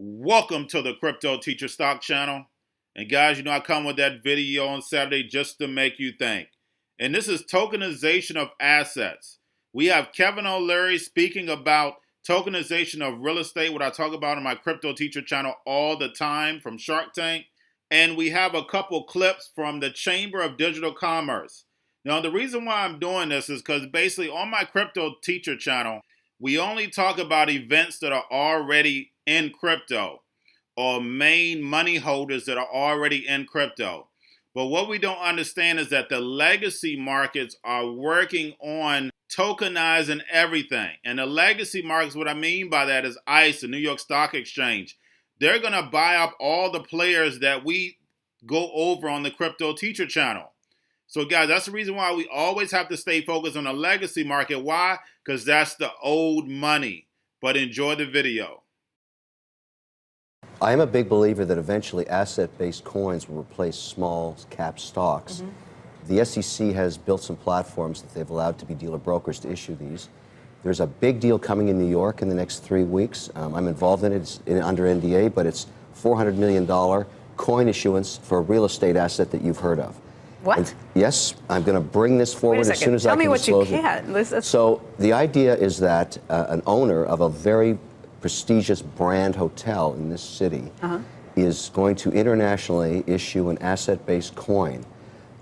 Welcome to the Crypto Teacher Stock Channel. And guys, I come with that video on Saturday just to make you think. And this is tokenization of assets. We have Kevin O'Leary speaking about tokenization of real estate, what I talk about on my Crypto Teacher channel all the time from Shark Tank. And we have a couple clips from the Chamber of Digital Commerce. Now, the reason why I'm doing this is because basically on my Crypto Teacher channel, we only talk about events that are already in crypto or main money holders that are already in crypto. But what we don't understand is that the legacy markets are working on tokenizing everything. And the legacy markets, what I mean by that is ICE, the New York Stock Exchange. They're going to buy up all the players that we go over on the Crypto Teacher channel. So guys, that's the reason why we always have to stay focused on the legacy market. Why? Because that's the old money. But enjoy the video. I am a big believer that eventually asset-based coins will replace small cap stocks. The SEC has built some platforms that they've allowed to be dealer brokers to issue these. There's a big deal coming in New York in the next 3 weeks. I'm involved in it. It's under NDA, but it's $400 million coin issuance for a real estate asset that you've heard of. What? And yes, I'm going to bring this forward as soon as I can disclose it. Tell me what you can. So the idea is that an owner of a very prestigious brand hotel in this city is going to internationally issue an asset-based coin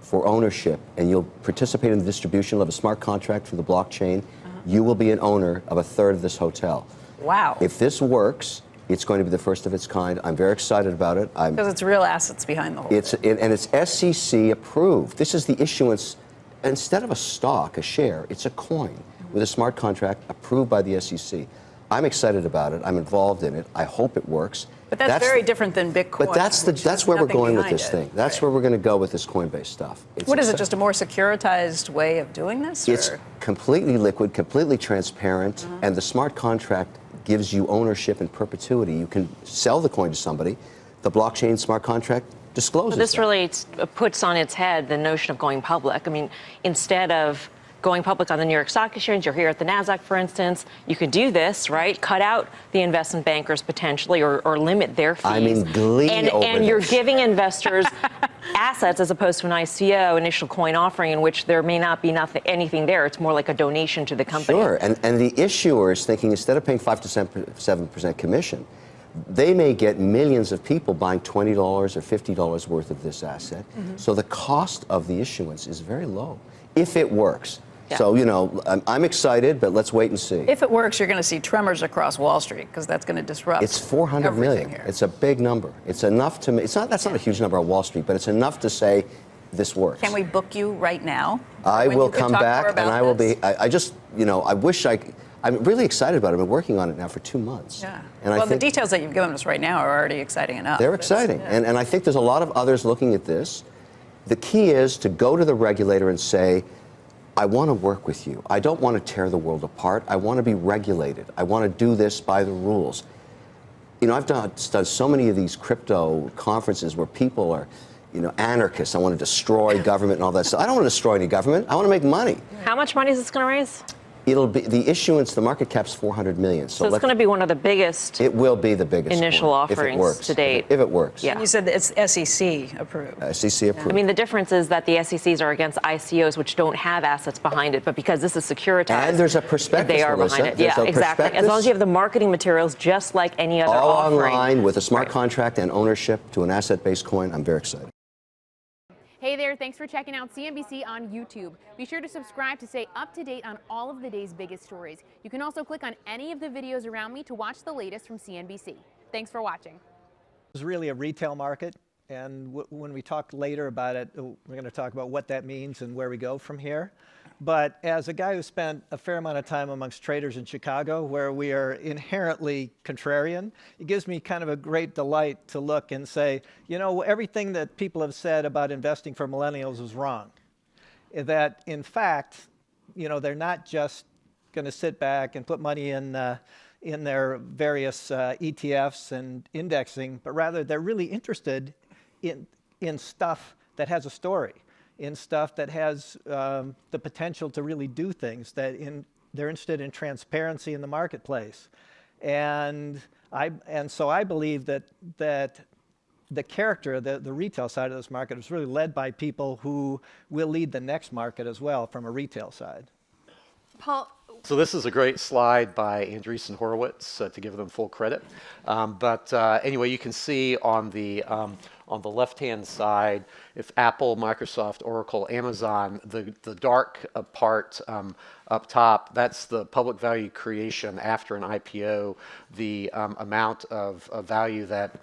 for ownership, and you'll participate in the distribution of a smart contract through the blockchain. You will be an owner of a third of this hotel. Wow. If this works, it's going to be the first of its kind. I'm very excited about it. Because it's real assets behind the whole thing. And it's SEC approved. This is the issuance, instead of a stock, a share, it's a coin with a smart contract approved by the SEC. I'm excited about it. I'm involved in it. I hope it works. But that's very different than Bitcoin. But that's where we're going with this thing. That's where we're going to go with this Coinbase stuff. What is it, just a more securitized way of doing this? It's completely liquid, completely transparent, and the smart contract gives you ownership in perpetuity. You can sell the coin to somebody. The blockchain smart contract discloses But this really puts on its head the notion of going public. I mean, instead of going public on the New York Stock Exchange, you're here at the NASDAQ, for instance, you could do this, right? Cut out the investment bankers potentially or limit their fees. I'm in glee over And you're this. giving investors assets as opposed to an ICO, initial coin offering, in which there may not be anything there. It's more like a donation to the company. Sure, and the issuer is thinking instead of paying 5 to 7% commission, they may get millions of people buying $20 or $50 worth of this asset. So the cost of the issuance is very low, if it works. Yeah. So, I'm excited, but let's wait and see. If it works, you're going to see tremors across Wall Street, because that's going to disrupt. It's 400 million. Here. It's a big number. It's enough to. That's not a huge number on Wall Street, but it's enough to say this works. Can we book you right now? I will come back, and I will be. I just, I wish I'm really excited about it. I've been working on it now for 2 months. Yeah. And well, the details that you've given us right now are already exciting enough. They're exciting, and I think there's a lot of others looking at this. The key is to go to the regulator and say, I want to work with you. I don't want to tear the world apart. I want to be regulated. I want to do this by the rules. I've done so many of these crypto conferences where people are, anarchists. I want to destroy government and all that stuff. I don't want to destroy any government. I want to make money. How much money is this going to raise? It'll be the issuance. The market cap's 400 million. So it's going to be one of the biggest. It will be the biggest initial offerings to date. If it works. Yeah. And you said that it's SEC approved. SEC approved. I mean, the difference is that the SECs are against ICOs, which don't have assets behind it, but because this is securitized, and there's a prospectus. They are Melissa. behind it. Yeah, exactly. As long as you have the marketing materials, just like any other offering. All online with a smart contract and ownership to an asset-based coin. I'm very excited. Hey there, thanks for checking out CNBC on YouTube. Be sure to subscribe to stay up to date on all of the day's biggest stories. You can also click on any of the videos around me to watch the latest from CNBC. Thanks for watching. It's really a retail market, and when we talk later about it, we're going to talk about what that means and where we go from here. But as a guy who spent a fair amount of time amongst traders in Chicago, where we are inherently contrarian, it gives me kind of a great delight to look and say, everything that people have said about investing for millennials is wrong. That, in fact, they're not just going to sit back and put money in their various ETFs and indexing, but rather they're really interested in stuff that has a story, in stuff that has the potential to really do things, they're interested in transparency in the marketplace. And so I believe that the character, the retail side of this market is really led by people who will lead the next market as well from a retail side. Paul. So this is a great slide by Andreessen Horowitz to give them full credit. Anyway, you can see on the left-hand side, if Apple, Microsoft, Oracle, Amazon, the dark part up top, that's the public value creation after an IPO, the amount of value that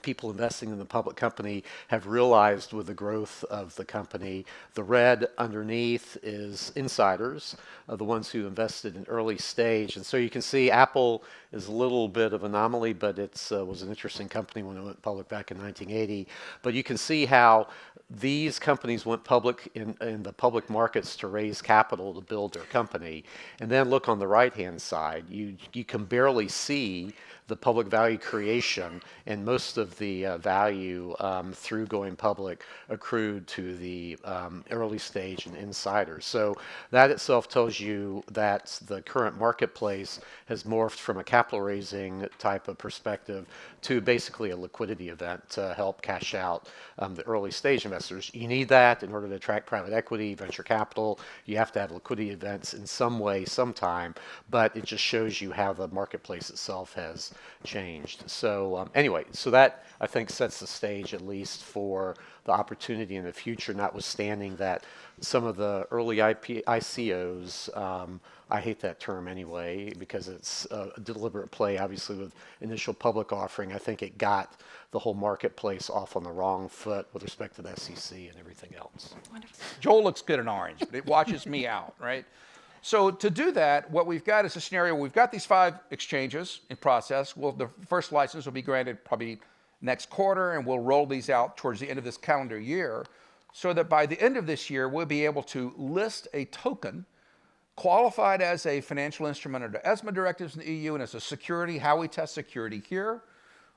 people investing in the public company have realized with the growth of the company. The red underneath is insiders, the ones who invested in early stage. And so you can see Apple is a little bit of an anomaly, but it was an interesting company when it went public back in 1980. But you can see how these companies went public in the public markets to raise capital to build their company. And then look on the right-hand side, you can barely see the public value creation, and most of the value through going public accrued to the early stage and insiders. So that itself tells you that the current marketplace has morphed from a capital raising type of perspective to basically a liquidity event to help cash out the early stage investors. You need that in order to attract private equity, venture capital. You have to have liquidity events in some way, sometime, but it just shows you how the marketplace itself has changed. So anyway, so that I think sets the stage at least for the opportunity in the future, notwithstanding that some of the early ICOs, I hate that term anyway because it's a deliberate play, obviously with initial public offering. I think it got the whole marketplace off on the wrong foot with respect to the SEC and everything else. Wonderful. Joel looks good in orange, but it watches me out, right? So to do that, what we've got is a scenario. We've got these 5 exchanges in process. Well, the first license will be granted probably next quarter, and we'll roll these out towards the end of this calendar year, so that by the end of this year, we'll be able to list a token qualified as a financial instrument under ESMA directives in the EU and as a security, how we test security here,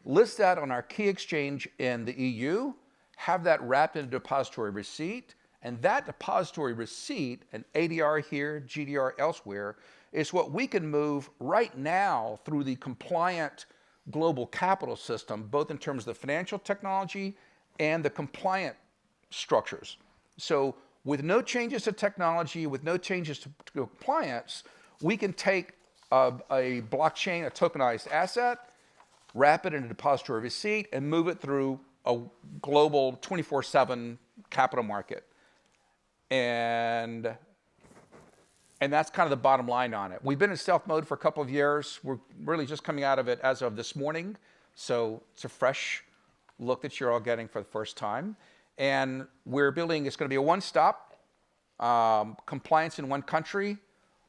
list that on our key exchange in the EU, have that wrapped in a depository receipt, and that depository receipt, an ADR here, GDR elsewhere, is what we can move right now through the compliant global capital system, both in terms of the financial technology and the compliant structures. So with no changes to technology, with no changes to compliance, we can take a blockchain, a tokenized asset, wrap it in a depository receipt, and move it through a global 24/7 capital market. And that's kind of the bottom line on it. We've been in stealth mode for a couple of years. We're really just coming out of it as of this morning. So it's a fresh look that you're all getting for the first time. And we're building, it's going to be a one-stop, compliance in one country,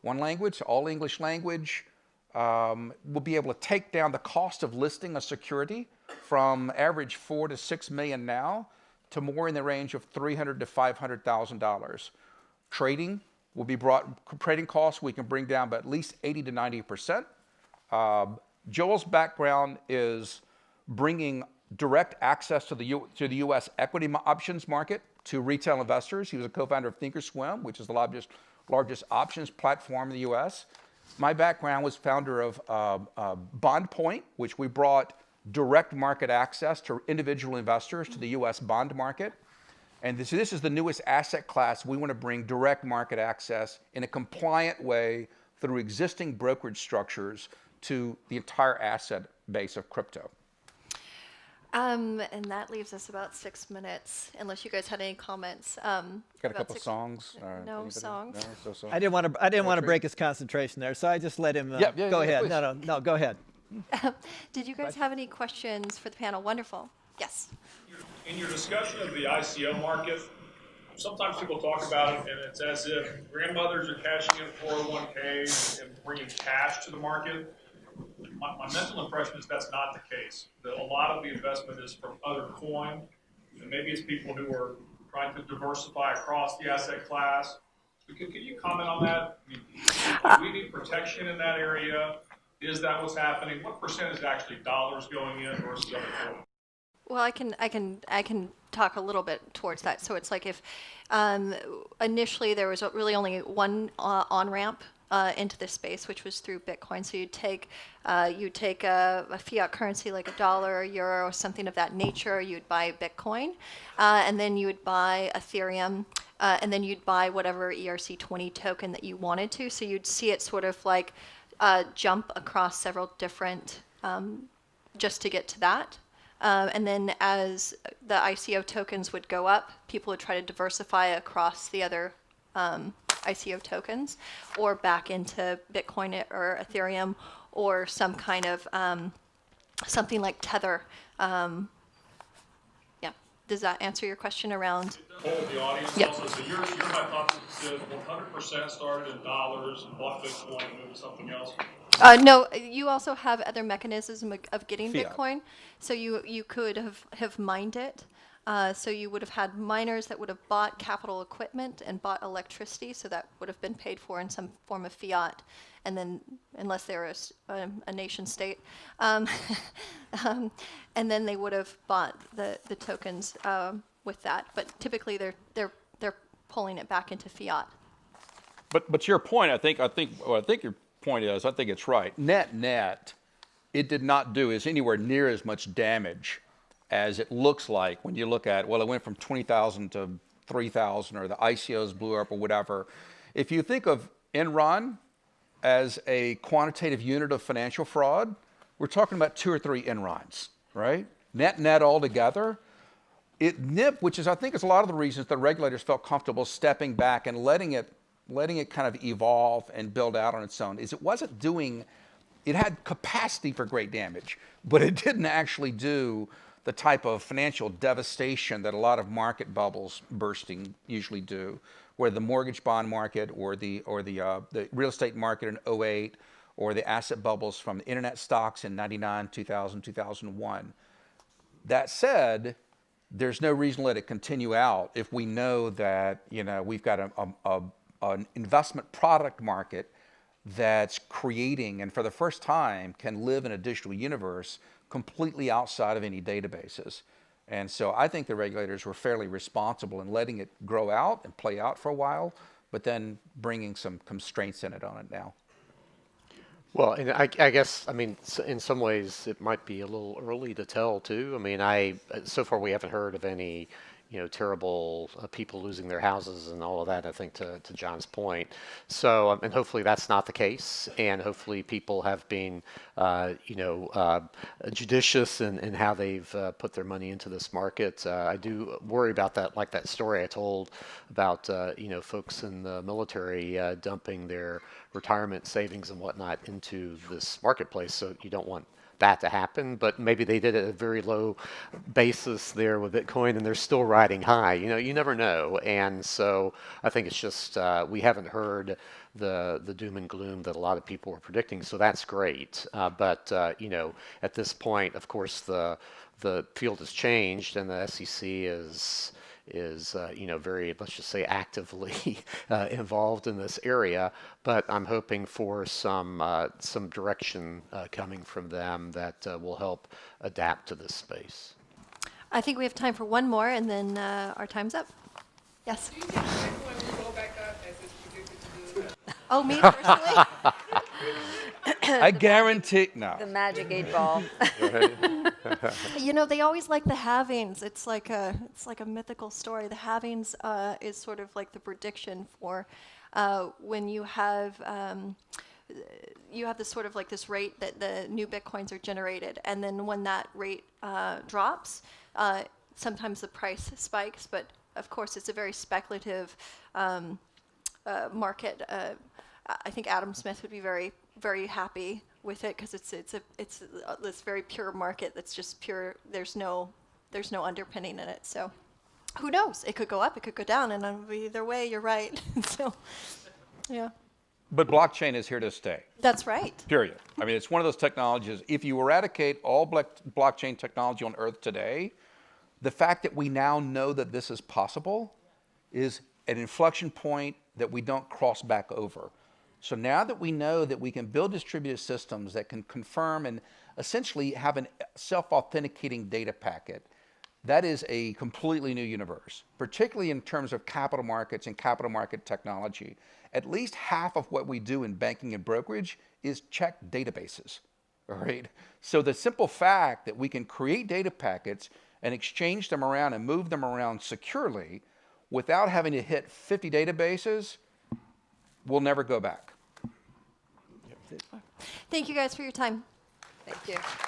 one language, all English language. We'll be able to take down the cost of listing a security from average $4 to $6 million now to more in the range of $300,000 to $500,000. Trading will be trading costs we can bring down by at least 80 to 90%. Joel's background is bringing direct access to the U.S. equity options market to retail investors. He was a co-founder of Thinkorswim, which is the largest options platform in the U.S. My background was founder of BondPoint, which we brought direct market access to individual investors to the U.S. bond market. And this is the newest asset class. We want to bring direct market access in a compliant way through existing brokerage structures to the entire asset base of crypto. And that leaves us about 6 minutes, unless you guys had any comments. Got a couple songs? No songs. No, so I didn't want to break his concentration there, so I just let him go ahead. Please. No, go ahead. Did you guys have any questions for the panel? Wonderful. Yes. In your discussion of the ICO market, sometimes people talk about it, and it's as if grandmothers are cashing in 401ks and bringing cash to the market. My mental impression is that's not the case. That a lot of the investment is from other coin, and maybe it's people who are trying to diversify across the asset class. Can you comment on that? I mean, do we need protection in that area? Is that what's happening? What percent is actually dollars going in versus other coins? Well, I can talk a little bit towards that. So it's like if initially there was really only one on-ramp into this space, which was through Bitcoin. So you'd take a fiat currency like $1 or euro or something of that nature. You'd buy Bitcoin, and then you would buy Ethereum, and then you'd buy whatever ERC20 token that you wanted to. So you'd see it sort of like jump across several different just to get to that. And then as the ICO tokens would go up, people would try to diversify across the other ICO tokens or back into Bitcoin or Ethereum or some kind of something like Tether. Yeah, does that answer your question around? Hold the audience Yep. also. So your hypothesis is 100% started in dollars and bought Bitcoin and moved to something else? No, you also have other mechanisms of getting Fiat. Bitcoin. So you could have mined it. So you would have had miners that would have bought capital equipment and bought electricity. So that would have been paid for in some form of fiat. And then, unless they're a nation state, and then they would have bought the tokens with that. But typically, they're pulling it back into fiat. But to your point, I think your point is, I think it's right. Net, it did not do anywhere near as much damage as it looks like when you look at, well, it went from 20,000 to 3,000, or the ICOs blew up, or whatever. If you think of Enron as a quantitative unit of financial fraud, we're talking about 2 or 3 Enrons, right? Net altogether. NIP, which is, I think, is a lot of the reasons that regulators felt comfortable stepping back and letting it kind of evolve and build out on its own, is it had capacity for great damage, but it didn't actually do the type of financial devastation that a lot of market bubbles bursting usually do, where the mortgage bond market or the real estate market in 2008, or the asset bubbles from the internet stocks in 99, 2000, 2001. That said, there's no reason to let it continue out if we know that, we've got an investment product market that's creating, and for the first time can live in a digital universe completely outside of any databases. And so I think the regulators were fairly responsible in letting it grow out and play out for a while, but then bringing some constraints in it on it now. Well, and I guess, in some ways it might be a little early to tell too. So far we haven't heard of any, terrible people losing their houses and all of that, I think, to John's point. So, and hopefully that's not the case. And hopefully people have been, judicious in how they've put their money into this market. I do worry about that, like that story I told about, folks in the military dumping their retirement savings and whatnot into this marketplace. So you don't want that to happen, but maybe they did it at a very low basis there with Bitcoin and they're still riding high. You never know. And so I think it's just we haven't heard the doom and gloom that a lot of people were predicting, so that's great. But at this point, of course, the field has changed and the SEC is very, let's just say, actively involved in this area. But I'm hoping for some direction coming from them that will help adapt to this space. I think we have time for one more, and then our time's up. Yes. Do you think Bitcoin will go back up as it's predicted to do? Oh, me personally? I guarantee, no. The magic 8 ball. They always like the halvings. It's like a mythical story. The halvings is sort of like the prediction for when you have this sort of like this rate that the new Bitcoins are generated, and then when that rate drops, sometimes the price spikes. But of course, it's a very speculative market. I think Adam Smith would be very, very happy with it because it's this very pure market that's just pure. There's no underpinning in it. So who knows? It could go up, it could go down, and either way, you're right. So yeah. But blockchain is here to stay. That's right. Period. It's one of those technologies. If you eradicate all blockchain technology on Earth today, the fact that we now know that this is possible is an inflection point that we don't cross back over. So now that we know that we can build distributed systems that can confirm and essentially have a self-authenticating data packet, that is a completely new universe, particularly in terms of capital markets and capital market technology. at least half of what we do in banking and brokerage is check databases, all right? So the simple fact that we can create data packets and exchange them around and move them around securely without having to hit 50 databases, we'll never go back. Thank you guys for your time. Thank you.